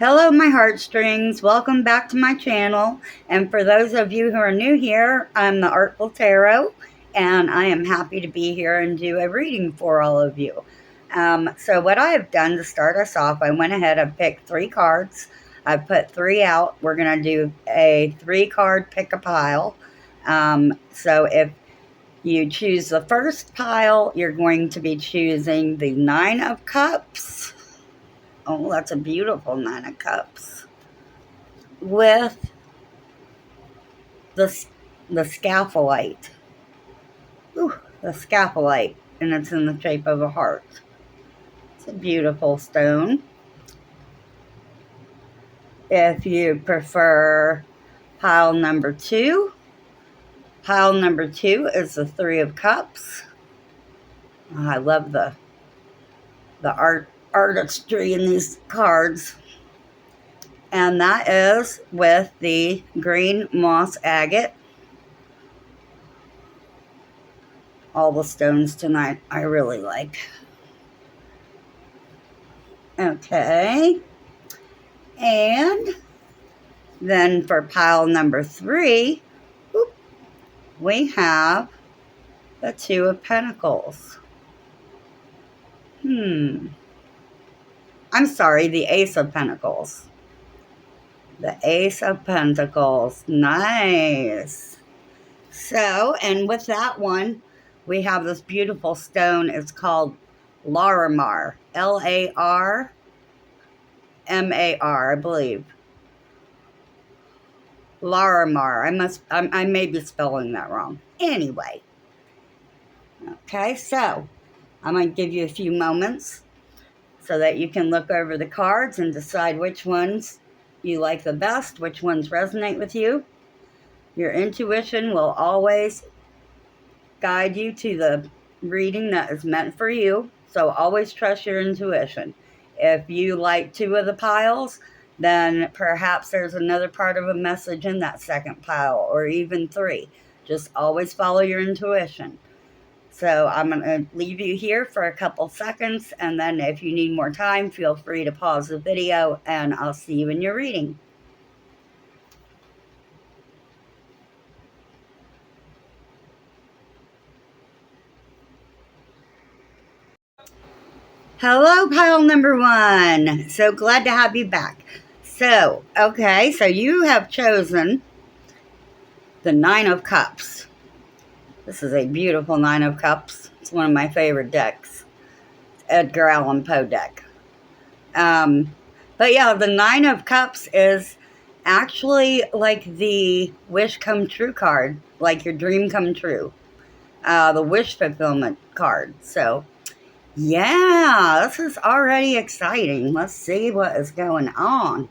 Hello, my heartstrings. Welcome back to my channel. And for those of you who are new here, I'm the Artful Tarot, and I am happy to be here and do a reading for all of you. So what I have done to start us off, I went ahead and picked 3 cards. I put 3 out. We're going to do a 3-card pick-a-pile. So if you choose the first pile, you're going to be choosing the 9 of Cups. Oh, that's a beautiful 9 of Cups. With the scapholite. Ooh, the scapholite, and it's in the shape of a heart. It's a beautiful stone. If you prefer pile number 2, pile number 2 is the 3 of Cups. Oh, I love the artistry in these cards. And that is with the green moss agate. All the stones tonight I really like. Okay. And then for pile number 3, we have the 2 of Pentacles. I'm sorry, the Ace of Pentacles. The Ace of Pentacles. Nice. So, and with that one, we have this beautiful stone. It's called Larimar. Larmar, I believe. Larimar. I may be spelling that wrong. Anyway. Okay, so I'm going to give you a few moments so that you can look over the cards and decide which ones you like the best, which ones resonate with you. Your intuition will always guide you to the reading that is meant for you, so always trust your intuition. If you like 2 of the piles, then perhaps there's another part of a message in that second pile, or even 3. Just always follow your intuition. So I'm going to leave you here for a couple seconds, and then if you need more time, feel free to pause the video, and I'll see you in your reading. Hello, pile number 1. So glad to have you back. So, okay, so you have chosen the 9 of Cups. This is a beautiful 9 of Cups. It's one of my favorite decks. Edgar Allan Poe deck. But yeah, the 9 of Cups is actually like the wish come true card, like your dream come true. The wish fulfillment card. So, yeah, this is already exciting. Let's see what is going on.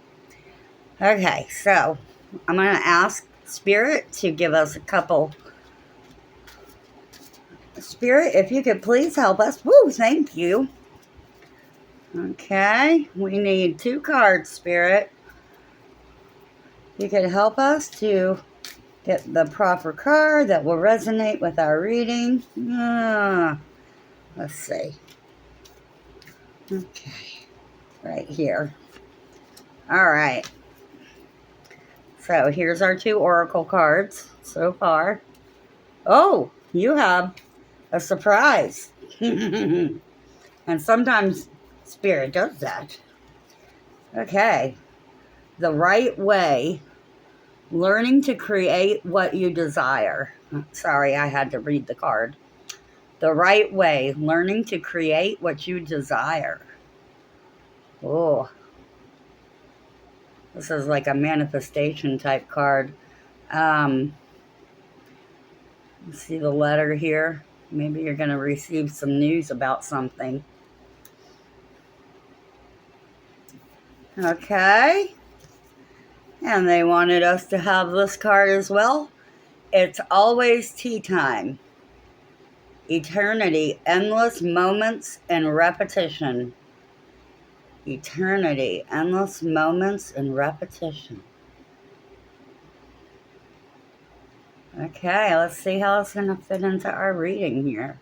Okay, so I'm going to ask Spirit to give us a couple. Spirit, if you could please help us. Woo, thank you. Okay, we need 2 cards, Spirit. You could help us to get the proper card that will resonate with our reading. Let's see. Okay, right here. All right. So here's our 2 oracle cards so far. Oh, you have a surprise. And sometimes Spirit does that. Okay. The right way. Learning to create what you desire. Sorry, I had to read the card. The right way. Learning to create what you desire. Oh. This is like a manifestation type card. Let's see the letter here. Maybe you're going to receive some news about something. Okay. And they wanted us to have this card as well. It's always tea time. Eternity, endless moments and repetition. Eternity, endless moments and repetition. Okay, let's see how it's going to fit into our reading here.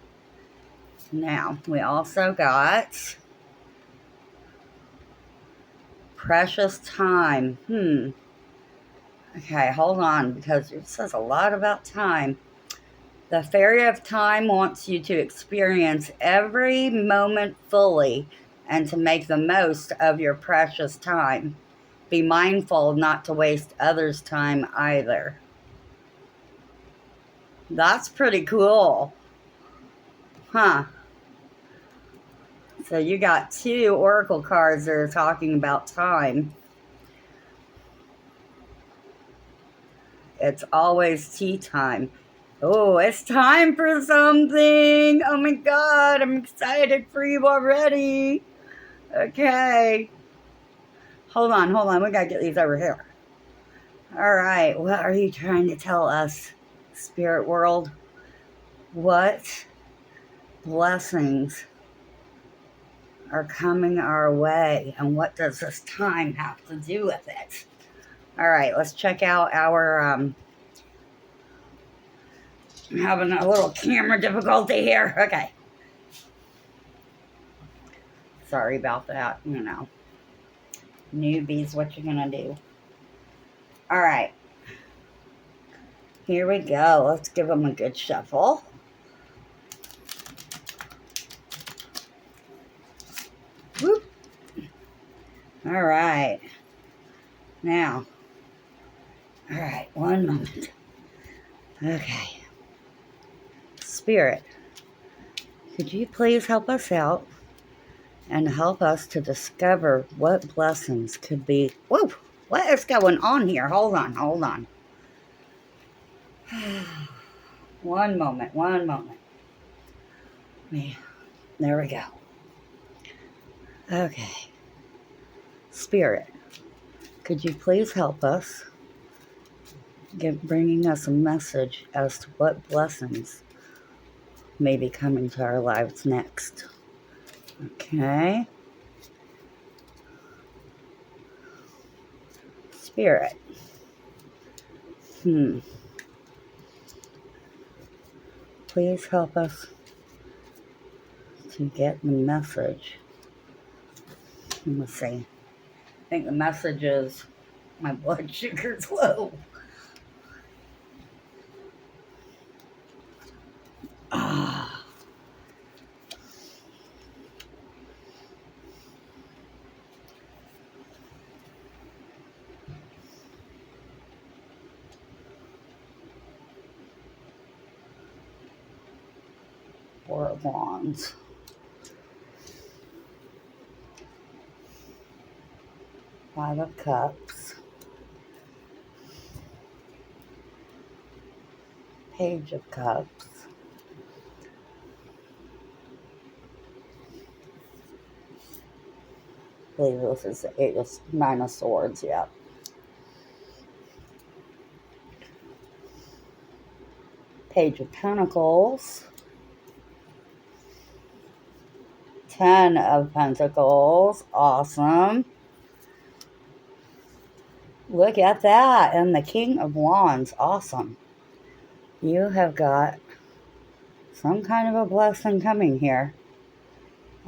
Now, we also got Precious time. Okay, hold on, because it says a lot about time. The Fairy of Time wants you to experience every moment fully and to make the most of your precious time. Be mindful not to waste others' time either. That's pretty cool. Huh. So you got 2 oracle cards that are talking about time. It's always tea time. Oh, it's time for something. Oh my God, I'm excited for you already. Okay. Hold on. We gotta get these over here. All right, what are you trying to tell us, spirit world? What blessings are coming our way, and what does this time have to do with it? All right, let's check out our, I'm having a little camera difficulty here. Okay. Sorry about that, you know. Newbies, what you gonna do? All right. Here we go. Let's give them a good shuffle. Whoop. All right. Now, all right, one moment. Okay. Spirit, could you please help us out and help us to discover what blessings could be? Whoa, what is going on here? Hold on. One moment. There we go. Okay. Spirit, could you please help us bringing us a message as to what blessings may be coming to our lives next? Okay. Spirit. Please help us to get the message. Let's see. I think the message is my blood sugar's low. Ah. Four of Wands. Five of Cups. Page of Cups. I believe this is the 8 of 9 of Swords, yeah. Page of Pentacles. 10 of Pentacles. Awesome. Look at that. And the King of Wands. Awesome. You have got some kind of a blessing coming here.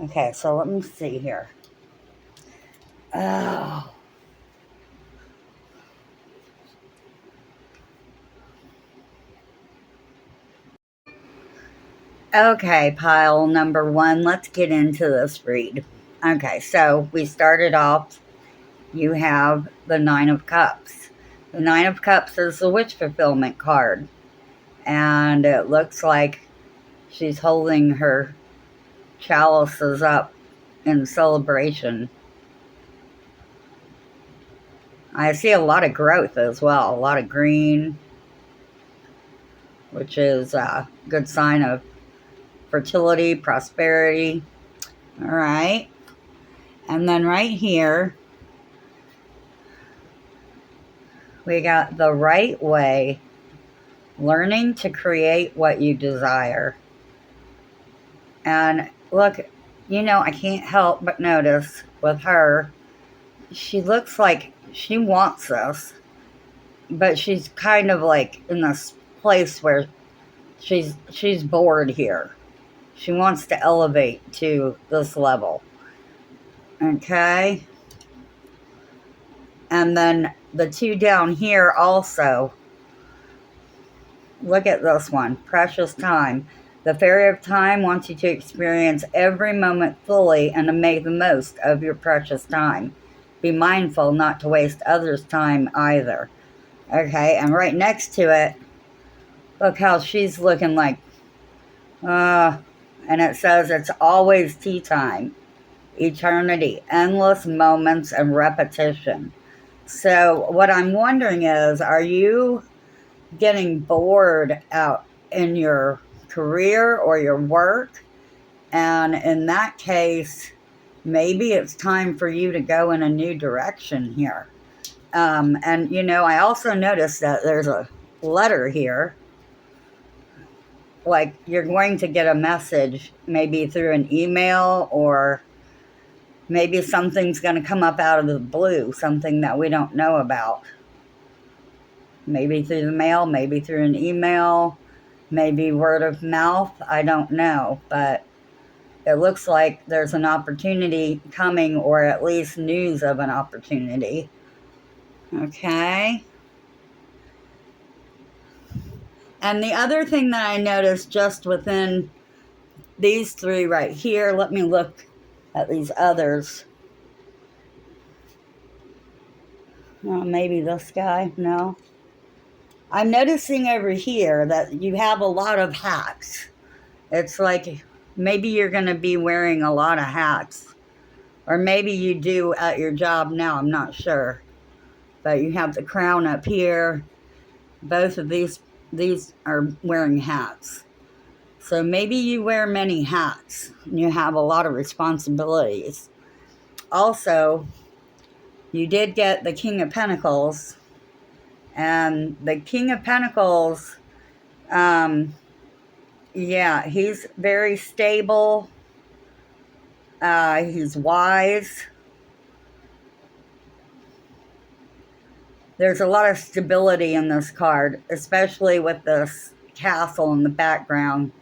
Okay, so let me see here. Oh. Okay, pile number 1. Let's get into this read. Okay, so we started off. You have the 9 of Cups. The 9 of Cups is the wish fulfillment card. And it looks like she's holding her chalices up in celebration. I see a lot of growth as well. A lot of green, which is a good sign of fertility, prosperity. All right. And then right here, we got the right way, learning to create what you desire. And look, you know, I can't help but notice with her, she looks like she wants this, but she's kind of like in this place where she's bored here. She wants to elevate to this level. Okay? And then the two down here also. Look at this one, precious time. The fairy of time wants you to experience every moment fully and to make the most of your precious time. Be mindful not to waste others' time either. Okay, and right next to it, look how she's looking like, and it says it's always tea time, eternity, endless moments and repetition. So what I'm wondering is, are you getting bored out in your career or your work? And in that case, maybe it's time for you to go in a new direction here. And you know, I also noticed that there's a letter here. Like you're going to get a message maybe through an email, or maybe something's going to come up out of the blue, something that we don't know about. Maybe through the mail, maybe through an email, maybe word of mouth. I don't know, but it looks like there's an opportunity coming, or at least news of an opportunity. Okay. And the other thing that I noticed just within these three right here, let me look at these others. Maybe this guy, no. I'm noticing over here that you have a lot of hats. It's like maybe you're going to be wearing a lot of hats. Or maybe you do at your job now, I'm not sure. But you have the crown up here. Both of these are wearing hats. So maybe you wear many hats and you have a lot of responsibilities. Also, you did get the King of Pentacles. And the King of Pentacles, yeah, he's very stable. He's wise. There's a lot of stability in this card, especially with this castle in the background.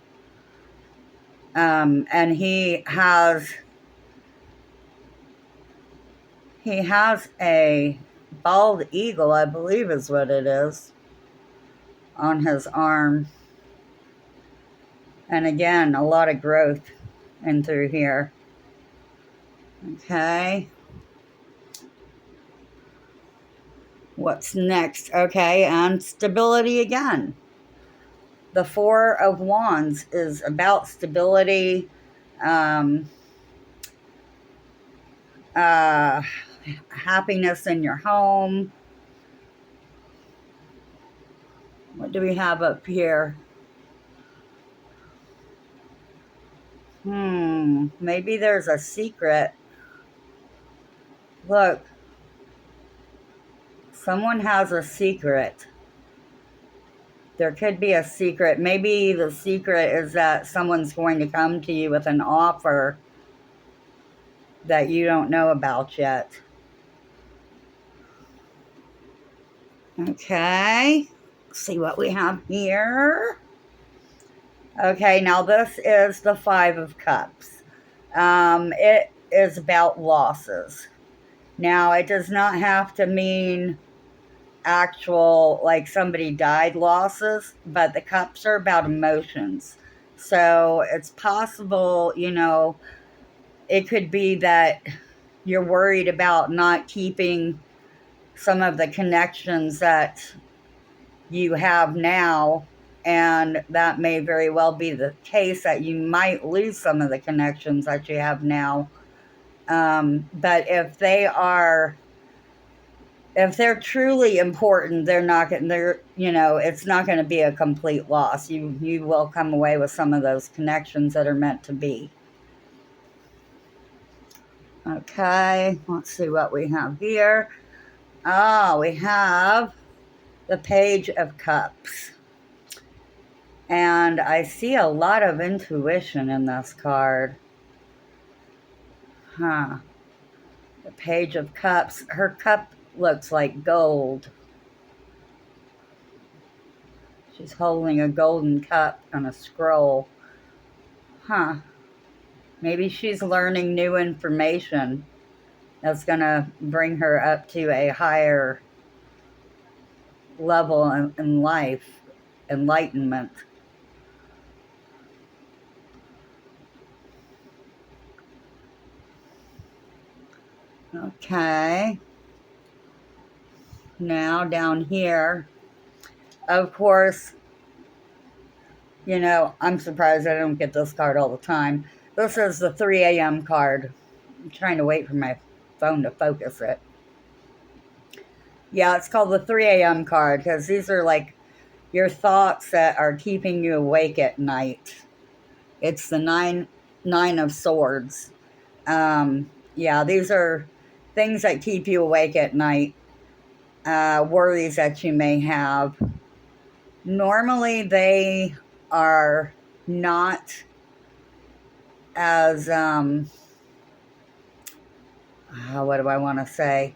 And he has a bald eagle, I believe is what it is, on his arm. And again, a lot of growth in through here. Okay. What's next? Okay, and stability again. The Four of Wands is about stability, happiness in your home. What do we have up here? Maybe there's a secret. Look, someone has a secret. There could be a secret. Maybe the secret is that someone's going to come to you with an offer that you don't know about yet. Okay, let's see what we have here. Okay, now this is the Five of Cups. It is about losses. Now, it does not have to mean actual, like somebody died losses, but the cups are about emotions. So it's possible, you know, it could be that you're worried about not keeping some of the connections that you have now, and that may very well be the case that you might lose some of the connections that you have now. But if they're truly important, they're not getting, you know, it's not going to be a complete loss. You will come away with some of those connections that are meant to be. Okay, let's see what we have here. Oh, we have the Page of Cups. And I see a lot of intuition in this card. The Page of Cups. Her cup looks like gold. She's holding a golden cup and a scroll. Maybe she's learning new information. that's going to bring her up to a higher level in life, enlightenment. Okay. Now down here, of course, you know, I'm surprised I don't get this card all the time. This is the 3 a.m. card. I'm trying to wait for my phone to focus it. Yeah, it's called the 3 a.m. card because these are like your thoughts that are keeping you awake at night. It's the nine of swords. Yeah, these are things that keep you awake at night, worries that you may have. Normally, they are not as, what do I want to say?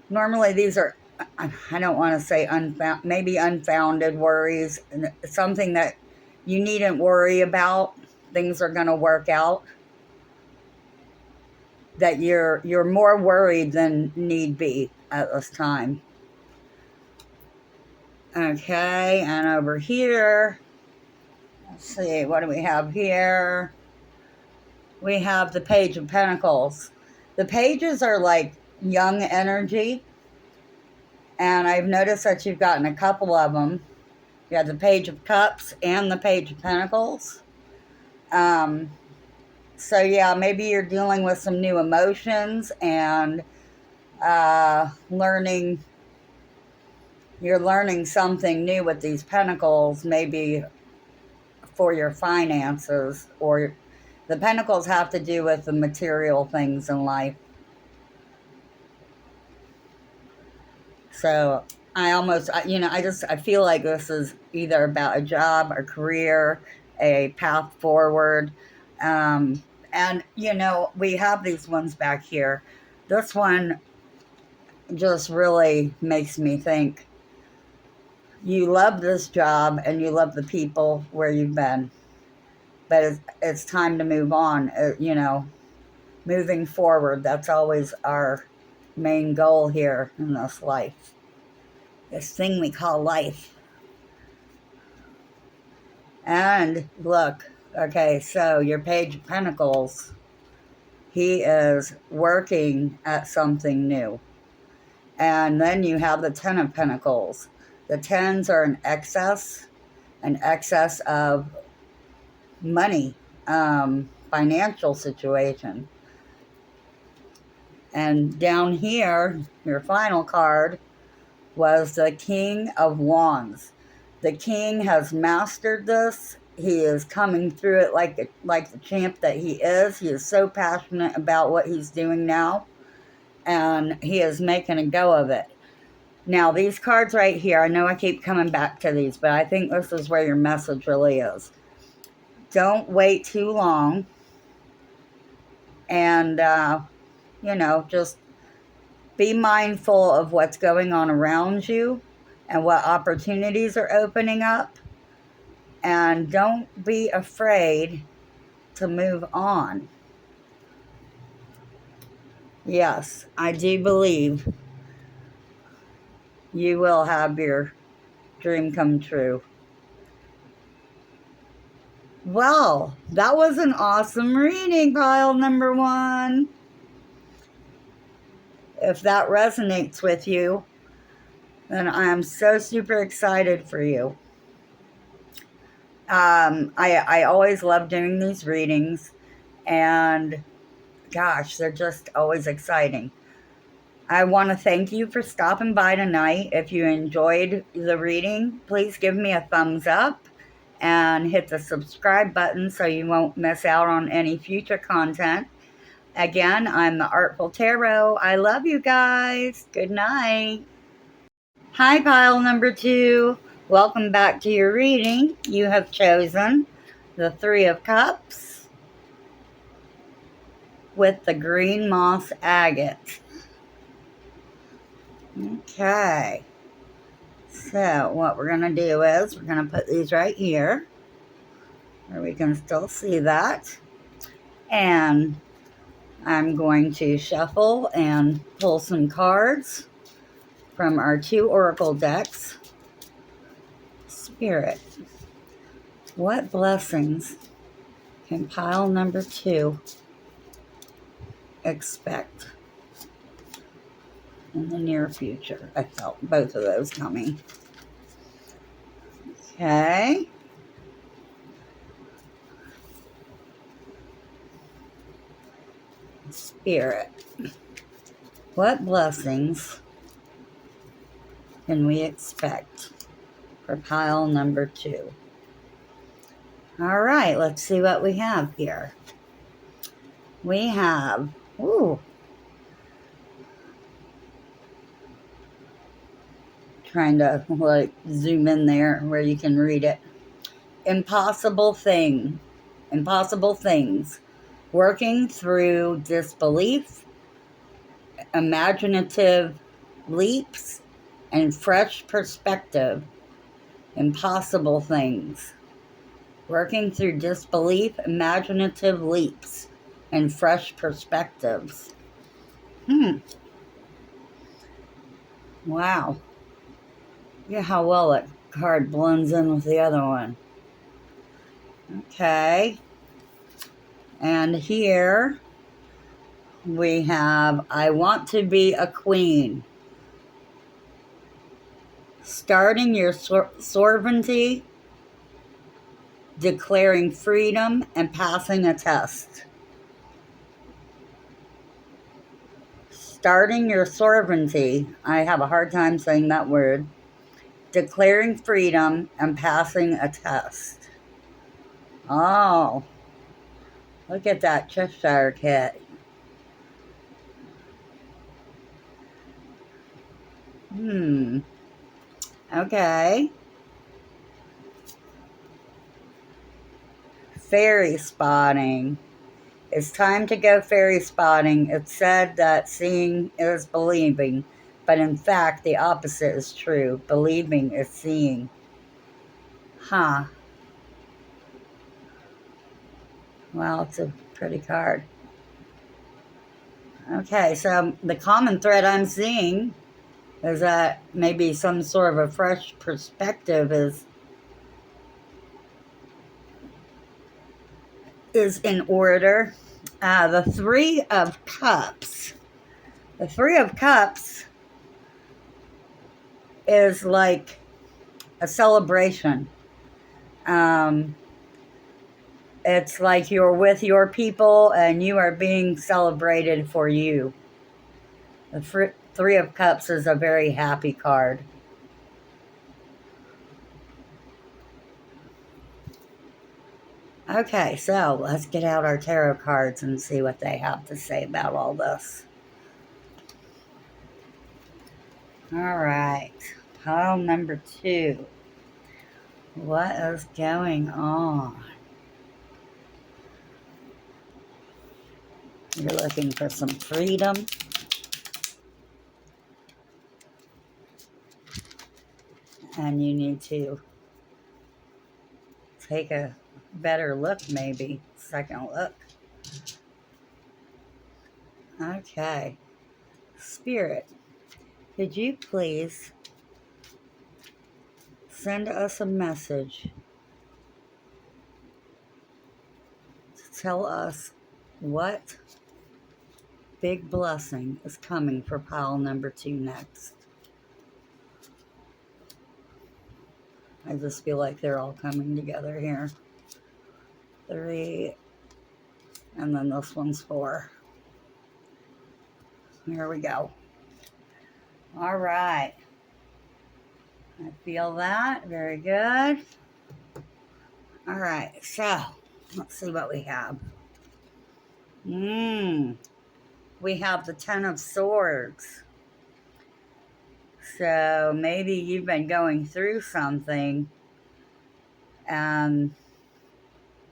Normally, these are, I don't want to say maybe unfounded worries, something that you needn't worry about. Things are going to work out. That you're more worried than need be at this time. Okay, and over here, let's see, what do we have here? We have the Page of Pentacles. The pages are like young energy, and I've noticed that you've gotten a couple of them. You have the Page of Cups and the Page of Pentacles. So yeah, maybe you're dealing with some new emotions and you're learning something new with these pentacles, maybe for your finances, or the pentacles have to do with the material things in life. So I feel like this is either about a job, a career, a path forward. And, you know, we have these ones back here. This one just really makes me think you love this job and you love the people where you've been. But it's time to move on, you know, moving forward. That's always our main goal here in this life. This thing we call life. And look, okay, so your Page of Pentacles, he is working at something new. And then you have the Ten of Pentacles. The tens are an excess of money, financial situation. And down here, your final card was the King of Wands. The king has mastered this. He is coming through it like the champ that he is. He is so passionate about what he's doing now, and he is making a go of it. Now, these cards right here, I know I keep coming back to these, but I think this is where your message really is. Don't wait too long, and, you know, just be mindful of what's going on around you and what opportunities are opening up. And don't be afraid to move on. Yes, I do believe you will have your dream come true. Well, that was an awesome reading, pile number 1. If that resonates with you, then I am so super excited for you. I always love doing these readings, and gosh, they're just always exciting. I want to thank you for stopping by tonight. If you enjoyed the reading, please give me a thumbs up and hit the subscribe button so you won't miss out on any future content. Again, I'm the Artful Tarot. I love you guys. Good night. Hi, pile number 2. Welcome back to your reading. You have chosen the 3 of Cups with the green moss agate. Okay. So what we're going to do is we're going to put these right here where we can still see that. And I'm going to shuffle and pull some cards from our 2 oracle decks. Spirit, what blessings can pile number 2 expect in the near future? I felt both of those coming. Okay. Spirit, what blessings can we expect for pile number 2? All right, let's see what we have here. We have, trying to like zoom in there where you can read it. Impossible things, working through disbelief, imaginative leaps, and fresh perspective. Impossible things, working through disbelief, imaginative leaps, and fresh perspectives. Wow. Yeah, how well that card blends in with the other one. Okay. And here we have, I want to be a queen. Starting your sovereignty, declaring freedom, and passing a test. Starting your sovereignty, I have a hard time saying that word. Declaring freedom and passing a test. Oh, look at that Cheshire Cat. Okay. Fairy spotting. It's time to go fairy spotting. It's said that seeing is believing, but in fact, the opposite is true. Believing is seeing. Huh. Well, it's a pretty card. Okay, so the common thread I'm seeing is that maybe some sort of a fresh perspective is in order. The 3 of Cups. The 3 of Cups is like a celebration. It's like you're with your people and you are being celebrated for you. The 3 of Cups is a very happy card. Okay, so let's get out our tarot cards and see what they have to say about all this. All right, pile number 2. What is going on? You're looking for some freedom. And you need to take a better look, maybe. Second look. Okay. Spirit, could you please send us a message to tell us what big blessing is coming for pile number 2 next? I just feel like they're all coming together here. 3, and then this one's 4. Here we go. All right. I feel that. Very good. All right. So, let's see what we have. We have the 10 of Swords. So, maybe you've been going through something and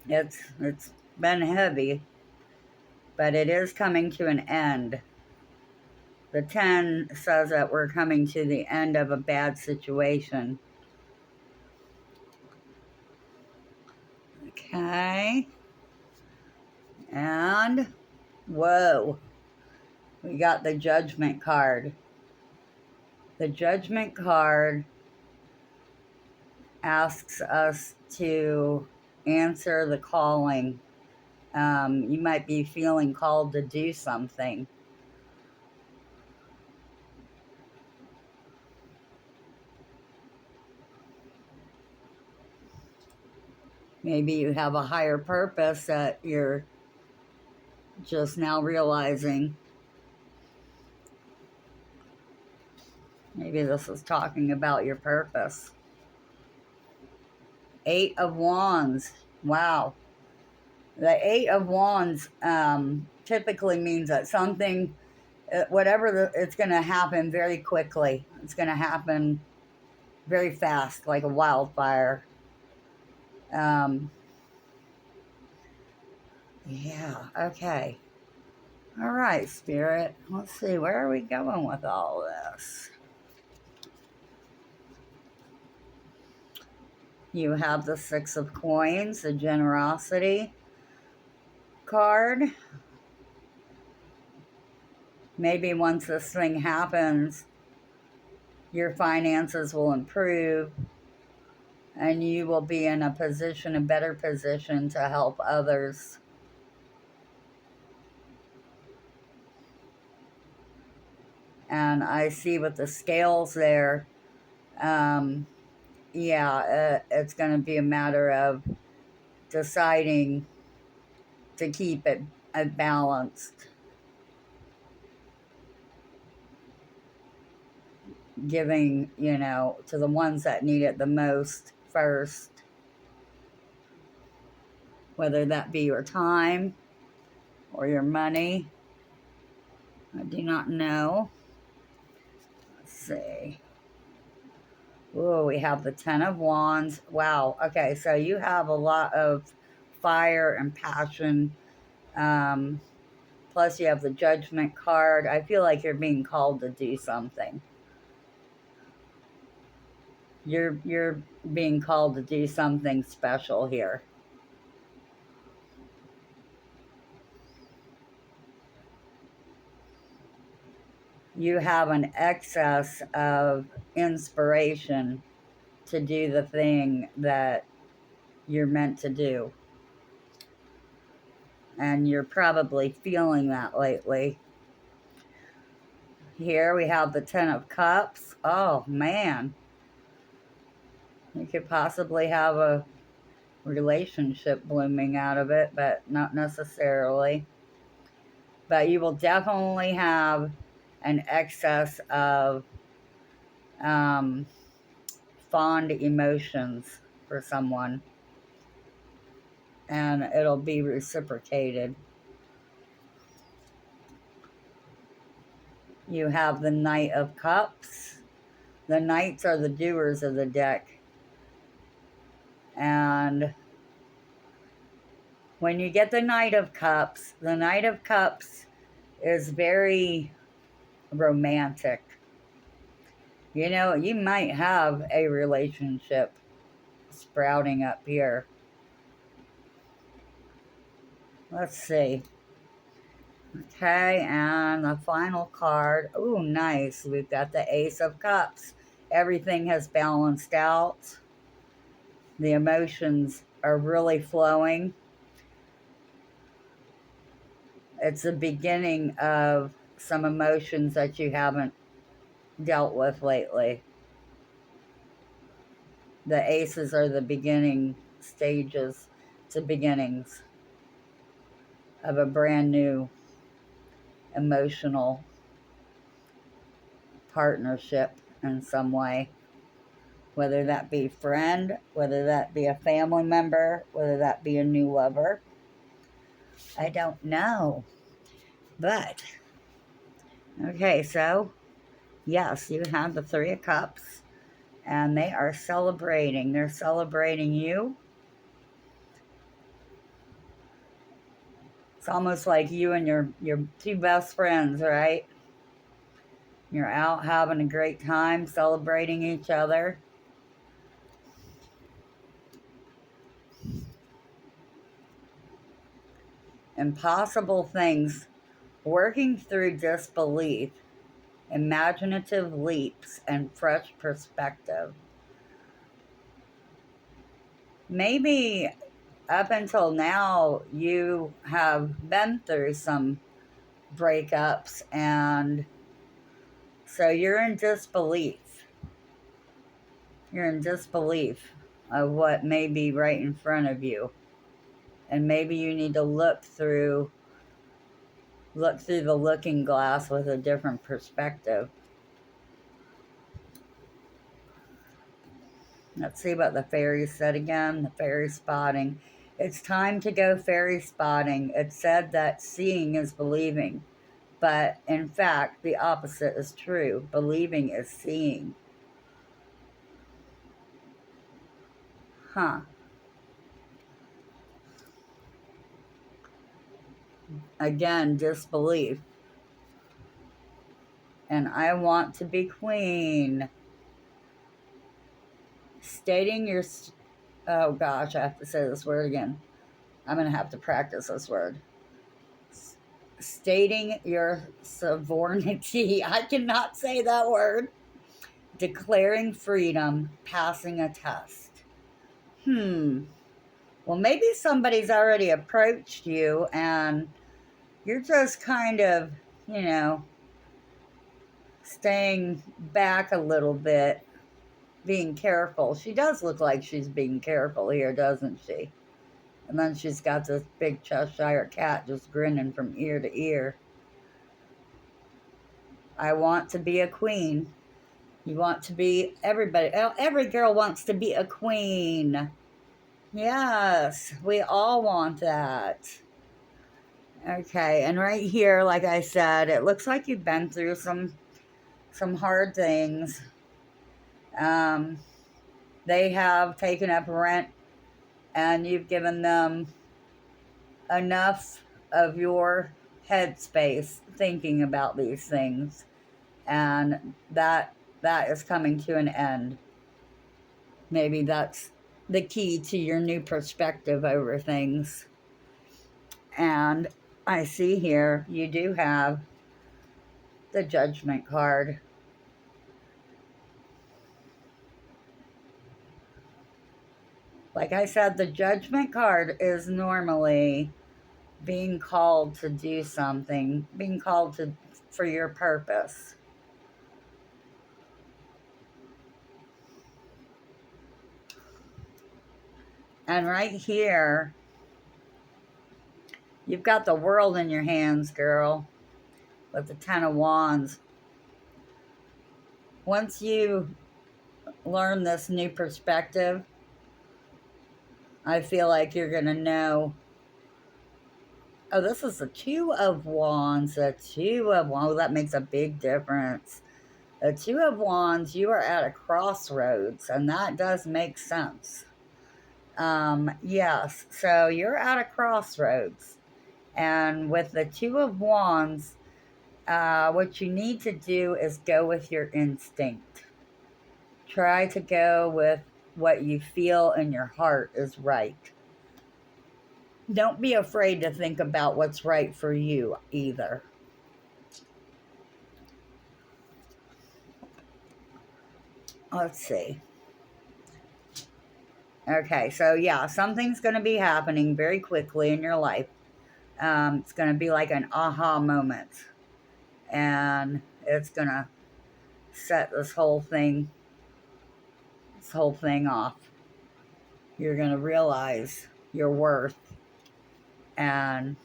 it's been heavy, but it is coming to an end. The 10 says that we're coming to the end of a bad situation. Okay. And Whoa. We got the Judgment card. The Judgment card asks us to answer the calling. You might be feeling called to do something. Maybe you have a higher purpose that you're just now realizing. Maybe this is talking about your purpose. 8 of Wands. Wow. The 8 of Wands typically means that something, whatever, it's going to happen very quickly. It's going to happen very fast, like a wildfire. Yeah, okay. All right, Spirit. Let's see, where are we going with all this? You have the 6 of Coins, the Generosity card. Maybe once this thing happens, your finances will improve and you will be in a position, a better position to help others. And I see with the scales there, it's going to be a matter of deciding to keep it balanced. Giving, to the ones that need it the most first. Whether that be your time or your money. I do not know. Let's see. Oh, we have the 10 of Wands. Wow. Okay, so you have a lot of fire and passion. Plus you have the Judgment card. I feel like you're being called to do something. You're being called to do something special here. You have an excess of inspiration to do the thing that you're meant to do. And you're probably feeling that lately. Here we have the 10 of Cups. Oh, man. You could possibly have a relationship blooming out of it, but not necessarily. But you will definitely have an excess of fond emotions for someone. And it'll be reciprocated. You have the Knight of Cups. The Knights are the doers of the deck. And when you get the Knight of Cups is very romantic. You might have a relationship sprouting up here. Let's see. Okay, and the final card. Oh, nice. We've got the Ace of Cups. Everything has balanced out. The emotions are really flowing. It's the beginning of some emotions that you haven't dealt with lately. The aces are the beginning stages to beginnings of a brand new emotional partnership in some way. Whether that be friend, whether that be a family member, whether that be a new lover. I don't know. But, okay, so, yes, you have the 3 of Cups. And they are celebrating. They're celebrating you. It's almost like you and your 2 best friends, right? You're out having a great time, celebrating each other. Impossible things working through disbelief, imaginative leaps, and fresh perspective. Maybe up until now, you have been through some breakups, and so you're in disbelief. You're in disbelief of what may be right in front of you. And maybe you need to look through the looking glass with a different perspective. Let's see what the fairies said again. The fairy spotting. It's time to go fairy spotting. It said that seeing is believing. But in fact, the opposite is true. Believing is seeing. Huh. Again, disbelief. And I want to be queen. Stating your... Oh gosh, I have to say this word again. I'm going to have to practice this word. Stating your sovereignty. I cannot say that word. Declaring freedom. Passing a test. Well, maybe somebody's already approached you and you're just kind of, staying back a little bit, being careful. She does look like she's being careful here, doesn't she? And then she's got this big Cheshire cat just grinning from ear to ear. I want to be a queen. You want to be everybody. Every girl wants to be a queen. Yes, we all want that. Okay, and right here, like I said, it looks like you've been through some hard things. They have taken up rent and you've given them enough of your headspace thinking about these things, and that is coming to an end. Maybe that's the key to your new perspective over things. And I see here you do have the Judgment card. Like I said, the Judgment card is normally being called to do something, being called to for your purpose. And right here, you've got the world in your hands, girl, with the Ten of Wands. Once you learn this new perspective, I feel like you're going to know. Oh, this is the Two of Wands. The Two of Wands. Oh, that makes a big difference. The Two of Wands, you are at a crossroads, and that does make sense. Yes, so you're at a crossroads. And with the Two of Wands, what you need to do is go with your instinct. Try to go with what you feel in your heart is right. Don't be afraid to think about what's right for you either. Let's see. Okay, so yeah, something's going to be happening very quickly in your life. It's going to be like an aha moment. And it's going to set this whole thing off. You're going to realize your worth. And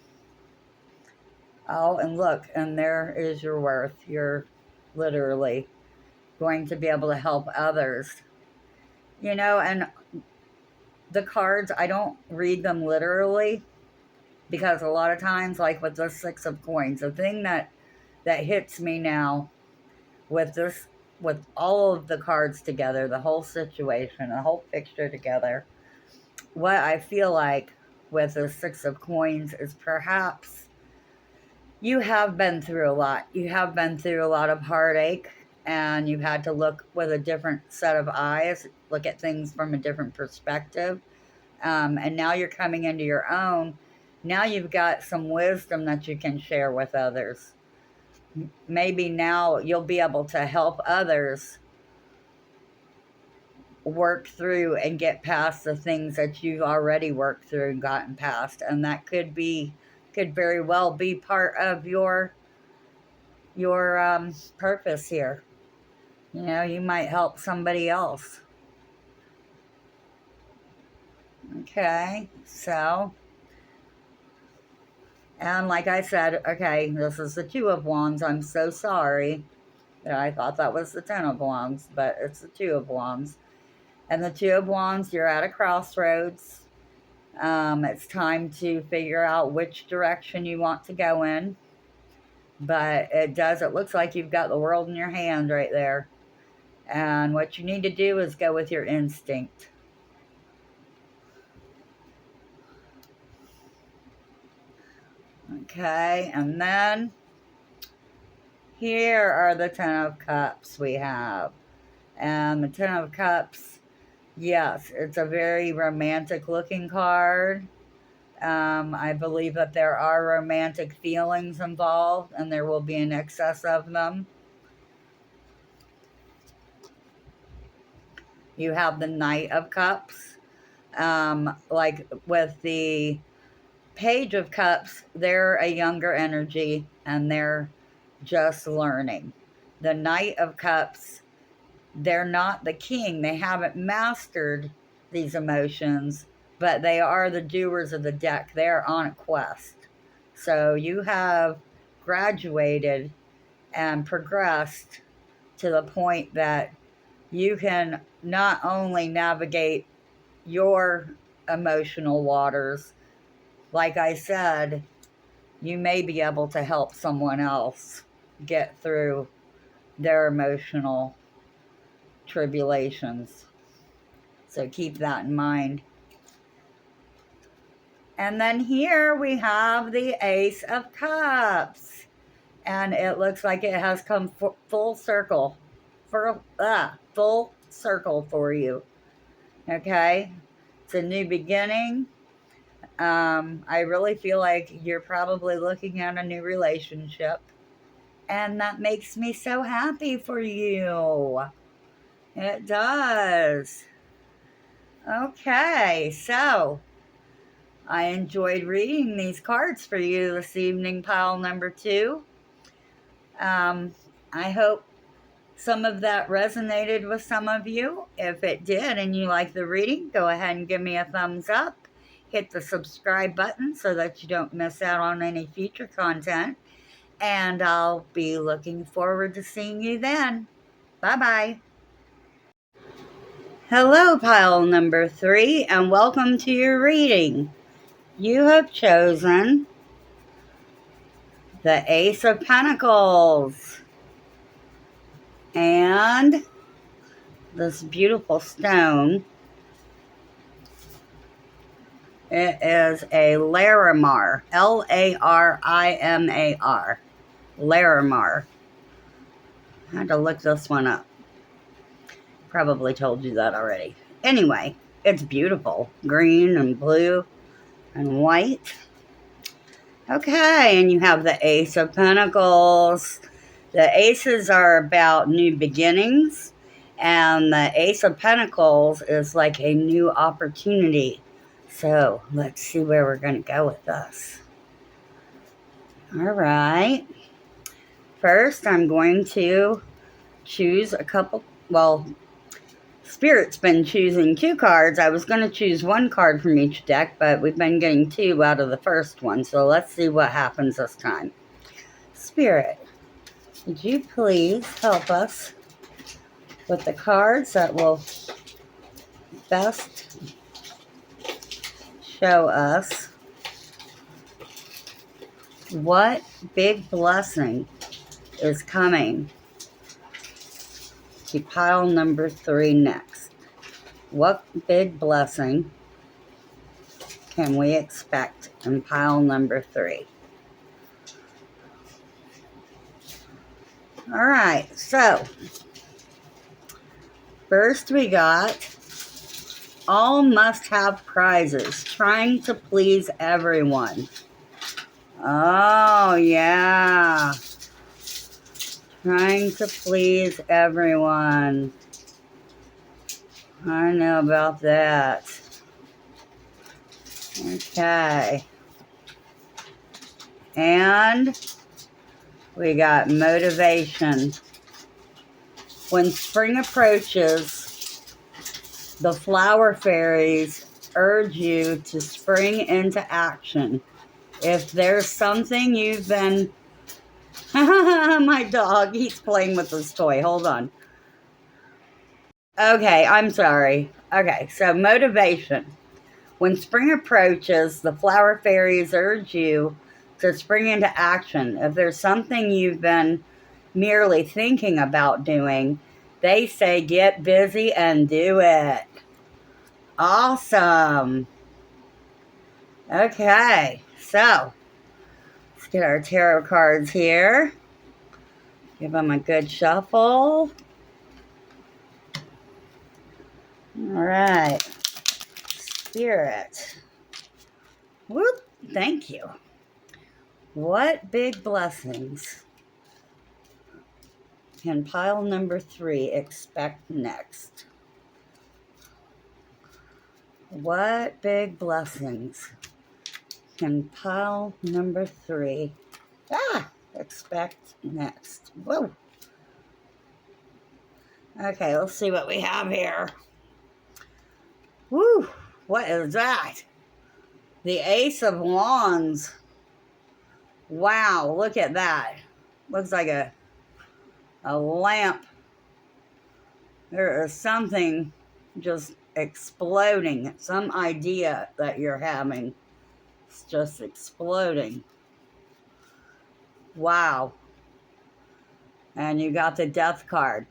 oh, and look, and there is your worth. You're literally going to be able to help others. And the cards, I don't read them literally, because a lot of times, like with the Six of Coins, the thing that hits me now with all of the cards together, the whole situation, the whole picture together, what I feel like with the Six of Coins is perhaps you have been through a lot. You have been through a lot of heartache, and you've had to look with a different set of eyes, look at things from a different perspective. And now you're coming into your own. now you've got some wisdom that you can share with others. Maybe now you'll be able to help others work through and get past the things that you've already worked through and gotten past. And that could very well be part of your purpose here. You know, you might help somebody else. Okay, so, and like I said, okay, this is the Two of Wands. I'm so sorry. I thought that was the Ten of Wands, but it's the Two of Wands. And the Two of Wands, you're at a crossroads. It's time to figure out which direction you want to go in. But it looks like you've got the world in your hand right there. And what you need to do is go with your instinct. Okay, and then here are the Ten of Cups we have. And the Ten of Cups, yes, it's a very romantic looking card. I believe that there are romantic feelings involved, and there will be an excess of them. You have the Knight of Cups. Like with the Page of Cups, they're a younger energy, and they're just learning. The Knight of Cups, they're not the king. They haven't mastered these emotions, but they are the doers of the deck. They're on a quest. So you have graduated and progressed to the point that you can not only navigate your emotional waters, like I said, you may be able to help someone else get through their emotional tribulations. So keep that in mind. And then here we have the Ace of Cups. And it looks like it has come full circle. Full circle for you. Okay? It's a new beginning. I really feel like you're probably looking at a new relationship. And that makes me so happy for you. It does. Okay, so I enjoyed reading these cards for you this evening, pile number 2. I hope some of that resonated with some of you. If it did and you like the reading, go ahead and give me a thumbs up. Hit the subscribe button so that you don't miss out on any future content. And I'll be looking forward to seeing you then. Bye-bye. Hello, pile number 3, and welcome to your reading. You have chosen the Ace of Pentacles and this beautiful stone. It is a Larimar, Larimar, Larimar. I had to look this one up. Probably told you that already. Anyway, it's beautiful. Green and blue and white. Okay, and you have the Ace of Pentacles. The aces are about new beginnings, and the Ace of Pentacles is like a new opportunity. So let's see where we're going to go with this. All right. First, I'm going to choose a couple. Well, Spirit's been choosing 2 cards. I was going to choose 1 card from each deck, but we've been getting 2 out of the first one. So let's see what happens this time. Spirit, would you please help us with the cards that will best show us what big blessing is coming to pile number 3 next? What big blessing can we expect in pile number 3? All right, so first we got All must have prizes. Trying to please everyone. Oh, yeah. Trying to please everyone. I know about that. Okay. And we got motivation. When spring approaches, the flower fairies urge you to spring into action. If there's something you've been... My dog, he's playing with his toy. Hold on. Okay, I'm sorry. Okay, so motivation. When spring approaches, the flower fairies urge you to spring into action. If there's something you've been merely thinking about doing, they say get busy and do it. Awesome. Okay, so let's get our tarot cards here. Give them a good shuffle. All right. Spirit. Whoop. Thank you. What big blessings can pile number 3 expect next? What big blessings can pile number 3 expect next? Whoa. Okay, let's see what we have here. Woo, what is that? The Ace of Wands. Wow, look at that. Looks like a lamp. There is something just exploding. Some idea that you're having. It's just exploding. Wow. And you got the Death card.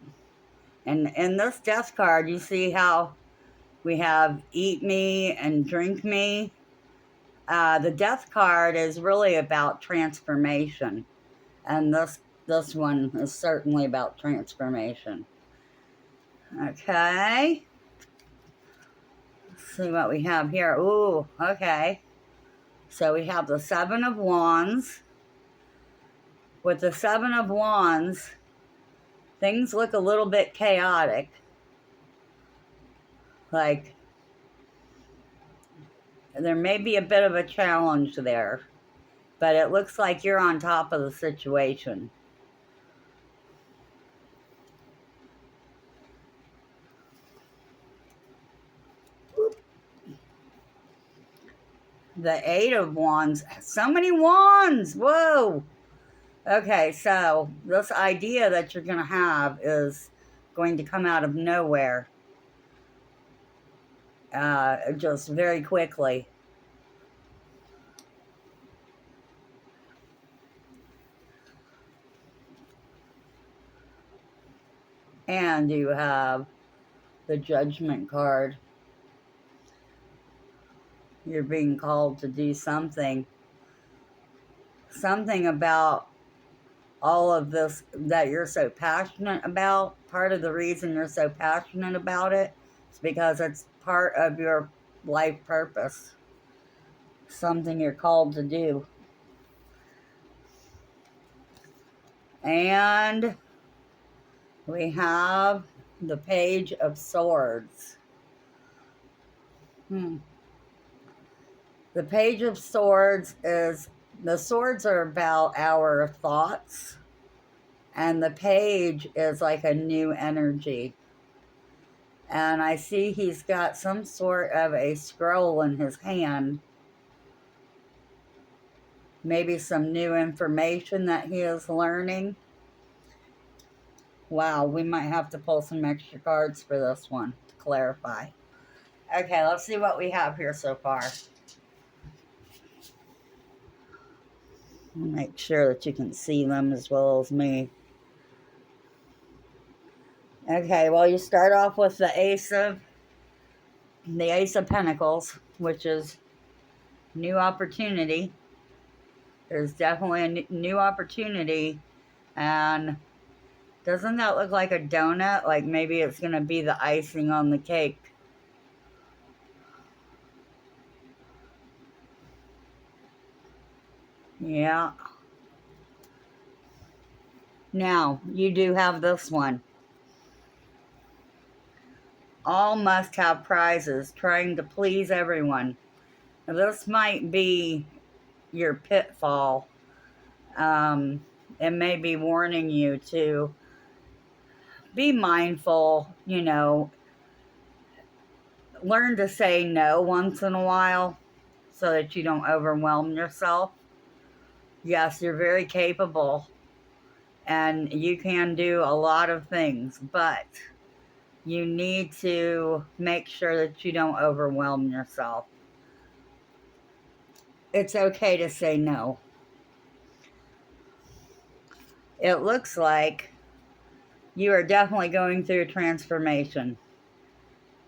And in this Death card, you see how we have Eat Me and Drink Me. The Death card is really about transformation. And this one is certainly about transformation. Okay. Let's see what we have here. Ooh, okay. So we have the 7 of Wands. With the 7 of Wands, things look a little bit chaotic. Like, there may be a bit of a challenge there, but it looks like you're on top of the situation. The 8 of Wands. So many wands. Whoa. Okay, so this idea that you're going to have is going to come out of nowhere. Just very quickly. And you have the Judgment card. You're being called to do something. Something about all of this that you're so passionate about. Part of the reason you're so passionate about it is because it's part of your life purpose. Something you're called to do. And we have the Page of Swords. The Page of Swords is, the swords are about our thoughts, and the page is like a new energy. And I see he's got some sort of a scroll in his hand. Maybe some new information that he is learning. Wow, we might have to pull some extra cards for this one to clarify. Okay, let's see what we have here so far. Make sure that you can see them as well as me. Okay, well, you start off with the Ace of Pentacles, which is new opportunity. There's definitely a new opportunity. And doesn't that look like a donut? Like maybe it's going to be the icing on the cake. Yeah. Now, you do have this one. All must have prizes, trying to please everyone. Now, this might be your pitfall. It may be warning you to be mindful, learn to say no once in a while so that you don't overwhelm yourself. Yes, you're very capable and you can do a lot of things, but you need to make sure that you don't overwhelm yourself. It's okay to say no. It looks like you are definitely going through transformation.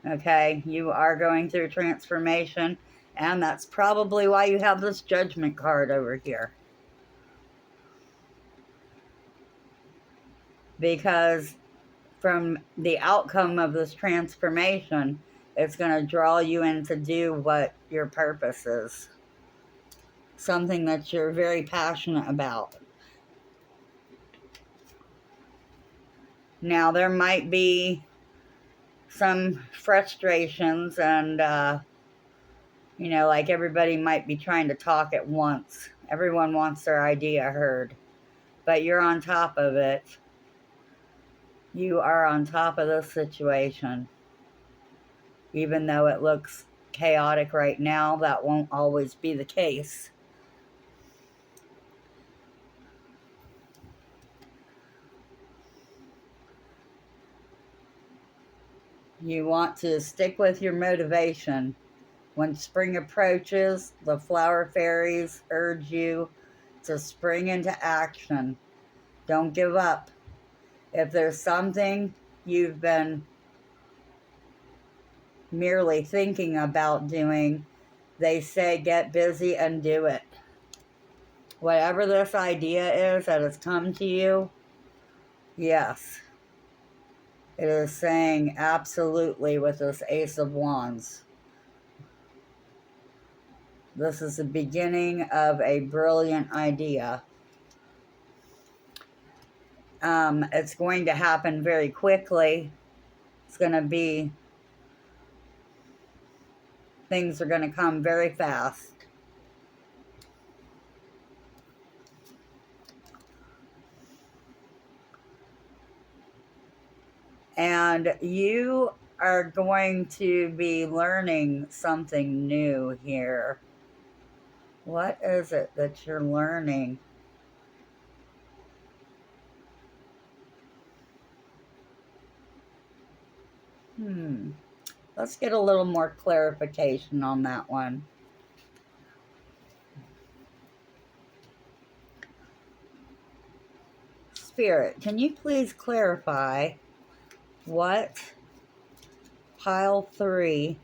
Okay, you are going through transformation, and that's probably why you have this judgment card over here. Because from the outcome of this transformation, it's going to draw you in to do what your purpose is. Something that you're very passionate about. Now, there might be some frustrations and, like everybody might be trying to talk at once. Everyone wants their idea heard. But you're on top of it. You are on top of this situation. Even though it looks chaotic right now, that won't always be the case. You want to stick with your motivation. When spring approaches, the flower fairies urge you to spring into action. Don't give up. If there's something you've been merely thinking about doing, they say get busy and do it. Whatever this idea is that has come to you, yes, it is saying absolutely with this Ace of Wands. This is the beginning of a brilliant idea. It's going to happen very quickly. It's going to be, things are going to come very fast. And you are going to be learning something new here. What is it that you're learning? Let's get a little more clarification on that one. Spirit, can you please clarify what pile 3,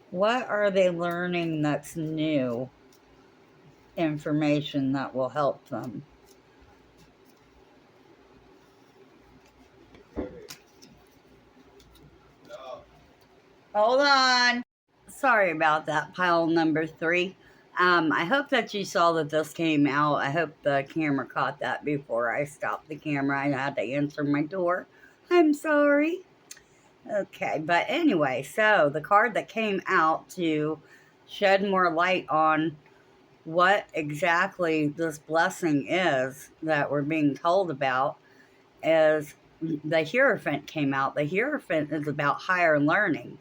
what are they learning that's new information that will help them? Hold on. Sorry about that, pile number 3. I hope that you saw that this came out. I hope the camera caught that before I stopped the camera. I had to answer my door. I'm sorry. Okay, but anyway, so the card that came out to shed more light on what exactly this blessing is that we're being told about is the Hierophant came out. The Hierophant is about higher learning.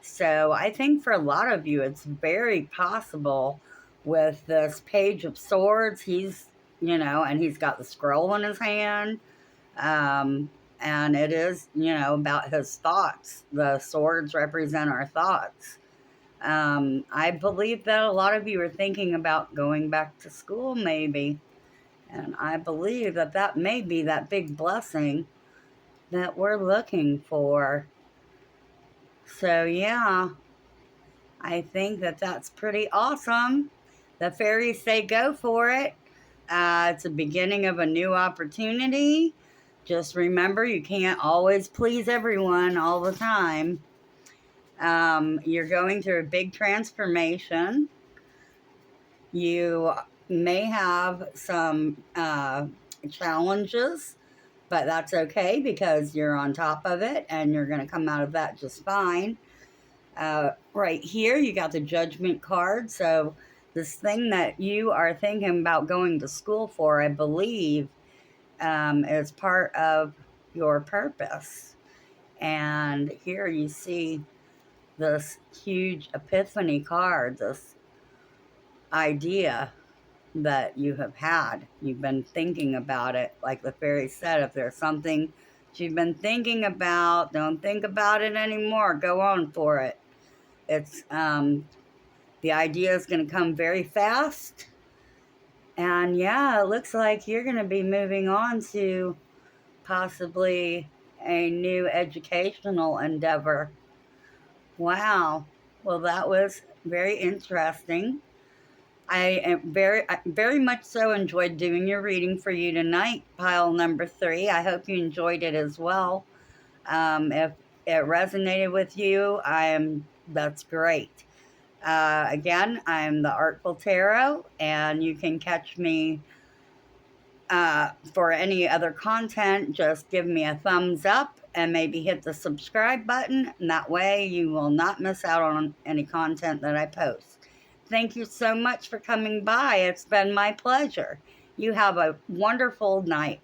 So I think for a lot of you, it's very possible with this Page of Swords. He's, and he's got the scroll in his hand. And it is, about his thoughts. The swords represent our thoughts. I believe that a lot of you are thinking about going back to school, maybe. And I believe that that may be that big blessing that we're looking for. So, yeah, I think that that's pretty awesome. The fairies say go for it. It's the beginning of a new opportunity. Just remember, you can't always please everyone all the time. You're going through a big transformation. You may have some challenges, but that's okay because you're on top of it and you're going to come out of that just fine. Right here, you got the Judgment card. So, this thing that you are thinking about going to school for, I believe, is part of your purpose. And here you see this huge epiphany card, this idea that you have had. You've been thinking about it. Like the fairy said, if there's something you've been thinking about, don't think about it anymore. Go on for it. It's the idea is going to come very fast. And yeah, it looks like you're going to be moving on to possibly a new educational endeavor. Wow. Well, that was very interesting. I very much so enjoyed doing your reading for you tonight, pile number 3. I hope you enjoyed it as well. If it resonated with you, that's great. Again, I'm the Artful Tarot, and you can catch me for any other content. Just give me a thumbs up and maybe hit the subscribe button, and that way you will not miss out on any content that I post. Thank you so much for coming by. It's been my pleasure. You have a wonderful night.